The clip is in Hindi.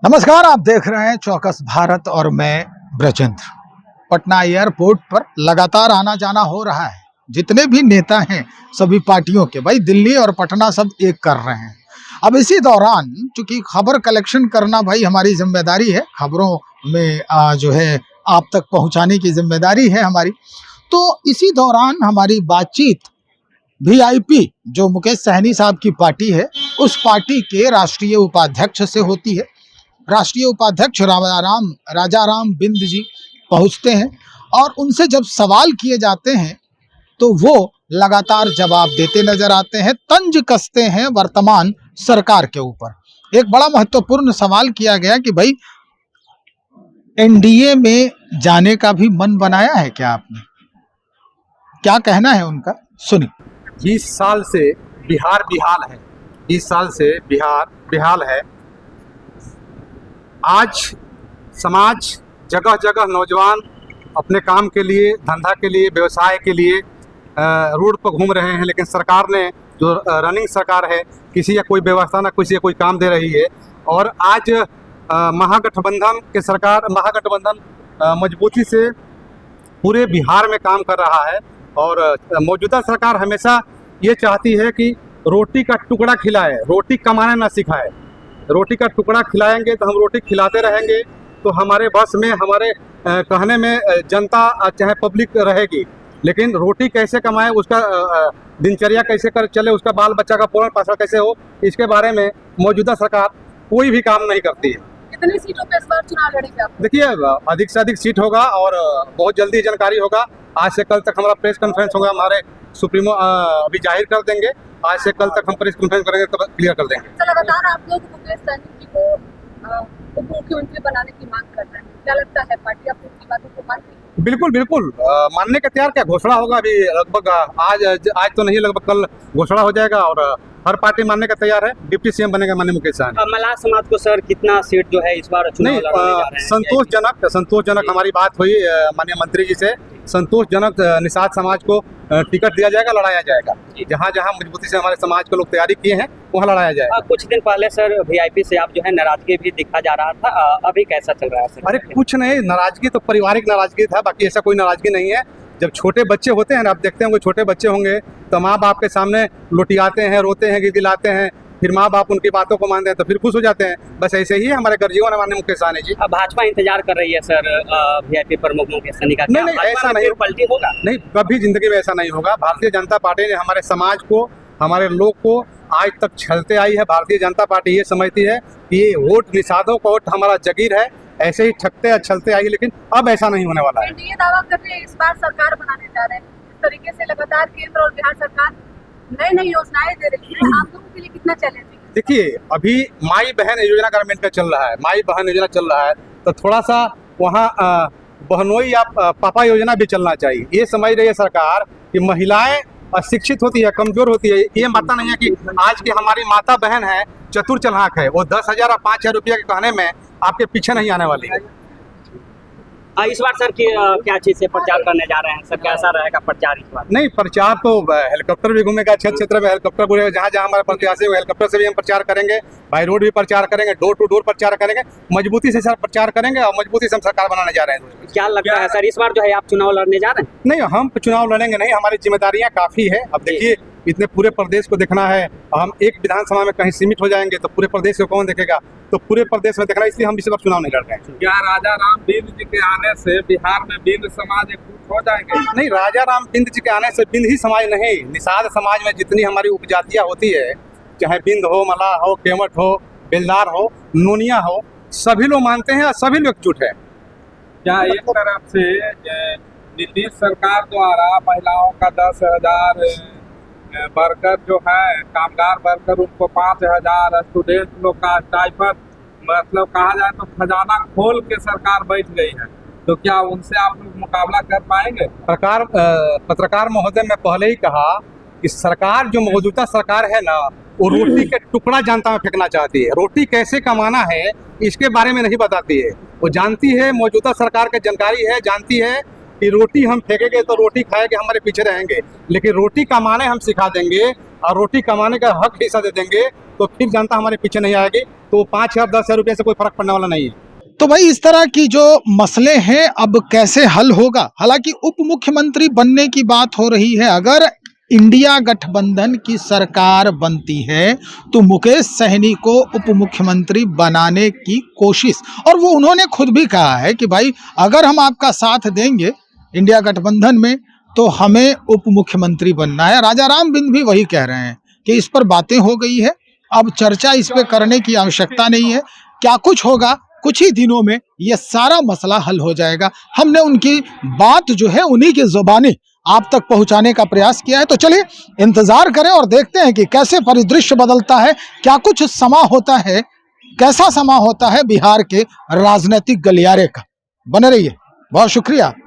नमस्कार, आप देख रहे हैं चौकस भारत और मैं ब्रजेंद्र। पटना एयरपोर्ट पर लगातार आना जाना हो रहा है। जितने भी नेता हैं सभी पार्टियों के, भाई दिल्ली और पटना सब एक कर रहे हैं। अब इसी दौरान चूंकि खबर कलेक्शन करना भाई हमारी जिम्मेदारी है, खबरों में जो है आप तक पहुंचाने की जिम्मेदारी है हमारी। तो इसी दौरान हमारी बातचीत वीआईपी जो मुकेश सहनी साहब की पार्टी है, उस पार्टी के राष्ट्रीय उपाध्यक्ष से होती है। राष्ट्रीय उपाध्यक्ष राजाराम बिंद जी पहुंचते हैं और उनसे जब सवाल किए जाते हैं तो वो लगातार जवाब देते नजर आते हैं, तंज कसते हैं वर्तमान सरकार के ऊपर। एक बड़ा महत्वपूर्ण सवाल किया गया कि भाई एनडीए में जाने का भी मन बनाया है क्या आपने? क्या कहना है उनका, सुनिए। 20 साल से बिहार बेहाल है। 20 साल से बिहार बेहाल है। आज समाज जगह जगह नौजवान अपने काम के लिए, धंधा के लिए, व्यवसाय के लिए रोड पर घूम रहे हैं, लेकिन सरकार ने जो रनिंग सरकार है, किसी या कोई व्यवस्था ना किसी या कोई काम दे रही है। और आज महागठबंधन के सरकार, महागठबंधन मजबूती से पूरे बिहार में काम कर रहा है। और मौजूदा सरकार हमेशा ये चाहती है कि रोटी का टुकड़ा खिलाए, रोटी कमाना ना सिखाए। रोटी का टुकड़ा खिलाएंगे तो हम रोटी खिलाते रहेंगे, तो हमारे बस में, हमारे कहने में जनता चाहे पब्लिक रहेगी। लेकिन रोटी कैसे कमाए, उसका दिनचर्या कैसे कर चले, उसका बाल बच्चा का पोषण पालन कैसे हो, इसके बारे में मौजूदा सरकार कोई भी काम नहीं करती है। कितनी सीटों पे इस बार चुनाव लड़ेंगे आप? देखिए, अधिक से अधिक सीट होगा और बहुत जल्दी जानकारी होगा। आज से कल तक हमारा प्रेस कॉन्फ्रेंस होगा, हमारे सुप्रीमो अभी जाहिर कर देंगे। आज से कल तक हम प्रेस कॉन्फ्रेंस करेंगे, तब क्लियर कर देंगे। तो लगातार आप लोग मुकेश सहनी जी को उप मुख्यमंत्री बनाने की मांग कर रहे हैं, क्या लगता है पार्टी आप उनकी बातों को मानती है? बिल्कुल बिल्कुल, मानने का तैयार। क्या घोषणा होगा अभी लगभग आज तो नहीं, लगभग कल घोषणा हो जाएगा और हर पार्टी मानने का तैयार है। डिप्टी सीएम बनेगा माननीय मुकेश सहनी। मल्लाह समाज को सर कितना सीट जो है इस बार चुनाव लड़ने जा रहे हैं? संतोषजनक हमारी बात हुई माननीय मंत्री जी से। संतोषजनक निषाद समाज को टिकट दिया जाएगा, लड़ाया जाएगा। जहाँ जहाँ मजबूती से हमारे समाज के लोग तैयारी किए हैं वहाँ लड़ाया जाएगा। कुछ दिन पहले सर वीआईपी से आप जो है नाराजगी भी दिखा जा रहा था, अभी कैसा चल रहा है सर? अरे कुछ नहीं, नाराजगी तो पारिवारिक नाराजगी था, बाकी ऐसा कोई नाराजगी नहीं है। जब छोटे बच्चे होते हैं ना, आप देखते होंगे छोटे बच्चे होंगे तो माँ बाप के सामने लुटियाते हैं, रोते हैं, गिड़गिड़ाते हैं, फिर माँ बाप उनकी बातों को मानते हैं तो फिर खुश हो जाते हैं। बस ऐसे ही हमारे गर्जीवन माननीय मुकेश सहनी जी। अब भाजपा इंतजार कर रही है सर वीआईपी प्रमुख मुकेश सहनी का। नहीं, ऐसा नहीं, पलटी होगा नहीं, कभी जिंदगी में ऐसा नहीं होगा। भारतीय जनता पार्टी ने हमारे समाज को, हमारे लोग को आज तक छलते आई है। भारतीय जनता पार्टी ये समझती है कि ये वोट निषादों का वोट हमारा जगीर है, ऐसे ही ठगते छलते आई है, लेकिन अब ऐसा नहीं होने वाला है। एनडीए दावा कर रहे हैं इस बार सरकार बनाने जा रहे हैं। इस तरीके से लगातार केंद्र और बिहार सरकार नई नई योजनाएं दे रही है, आप लोगों के लिए कितना चैलेंजिंग? देखिए, अभी माई बहन योजना गवर्नमेंट का चल रहा है, माई बहन योजना चल रहा है, तो थोड़ा सा वहाँ बहनोई या पापा योजना भी चलना चाहिए। ये समझ रही है सरकार कि महिलाएं अशिक्षित होती है, कमजोर होती है। ये मानता नहीं है कि आज की हमारी माता बहन है, चतुर चालाक है, वो 10,000 और 5,000 रुपया के कहने में आपके पीछे नहीं आने वाली है। इस बार सर क्या चीज से प्रचार करने जा रहे हैं सर? कैसा रहेगा प्रचार इस बार? नहीं, प्रचार तो हेलीकॉप्टर भी घूमेगा, क्षेत्र क्षेत्र में हेलीकॉप्टर घूमेगा। जहाँ जहाँ हमारे प्रत्याशी है हेलीकॉप्टर से भी हम प्रचार करेंगे, बाई रोड भी प्रचार करेंगे, डोर टू डोर प्रचार करेंगे। मजबूती से सर प्रचार करेंगे और मजबूती से हम सरकार बनाने जा रहे हैं। क्या लगता है सर इस बार जो है आप चुनाव लड़ने जा रहे हैं? नहीं, हम चुनाव लड़ेंगे नहीं, हमारी जिम्मेदारियां काफी है। अब देखिए, इतने पूरे प्रदेश को देखना है, हम एक विधानसभा में कहीं सीमित हो जाएंगे तो पूरे प्रदेश को कौन देखेगा? तो पूरे प्रदेश में देखना, इसलिए हम इस बार चुनाव नहीं लड़ रहे हैं। क्या राजाराम बिंद जी के आने से बिहार में बिंद समाज एकजुट हो जाएंगे? नहीं, राजाराम बिंद जी के आने से बिंद ही समाज नहीं, निषाद समाज में जितनी हमारी उपजातियां होती है, चाहे बिंद हो, मल्लाह हो, केवट हो, बेलदार हो, नोनिया हो, सभी लोग मानते हैं और सभी लोग एकजुट है। क्या एक तरफ से नीतीश सरकार द्वारा महिलाओं का 10,000 वर्कर जो है, कामगार वर्कर, उनको 5,000, स्टूडेंट लोग का स्टाइपेंड, मतलब कहा जाए तो खजाना खोल के सरकार बैठ गई है, तो क्या उनसे आप लोग मुकाबला कर पाएंगे? पत्रकार महोदय, मैं पहले ही कहा कि सरकार जो मौजूदा सरकार है ना, वो रोटी के टुकड़ा जनता में फेंकना चाहती है। रोटी कैसे कमाना है इसके बारे में नहीं बताती है। वो जानती है, मौजूदा सरकार की जानकारी है, जानती है कि रोटी हम फेंकेंगे तो रोटी खाएंगे, हमारे पीछे रहेंगे, लेकिन रोटी कमाने हम सिखा देंगे और रोटी कमाने का हक हिस्सा दे देंगे तो फिर जनता हमारे पीछे नहीं आएगी। तो 5,000 10,000 रुपये से कोई फर्क पड़ने वाला नहीं है। तो भाई इस तरह की जो मसले हैं अब कैसे हल होगा? हालांकि उप मुख्यमंत्री बनने की बात हो रही है। अगर इंडिया गठबंधन की सरकार बनती है तो मुकेश सहनी को उप मुख्यमंत्री बनाने की कोशिश, और वो उन्होंने खुद भी कहा है कि भाई अगर हम आपका साथ देंगे इंडिया गठबंधन में तो हमें उप मुख्यमंत्री बनना है। राजा राम बिंद भी वही कह रहे हैं कि इस पर बातें हो गई है, अब चर्चा इस पे करने की आवश्यकता नहीं है। क्या कुछ होगा, कुछ ही दिनों में ये सारा मसला हल हो जाएगा। हमने उनकी बात जो है उन्हीं की जुबानी आप तक पहुंचाने का प्रयास किया है। तो चलिए इंतजार करें और देखते हैं कि कैसे परिदृश्य बदलता है, क्या कुछ समा होता है, कैसा समा होता है बिहार के राजनीतिक गलियारे का। बने रहिए, बहुत शुक्रिया।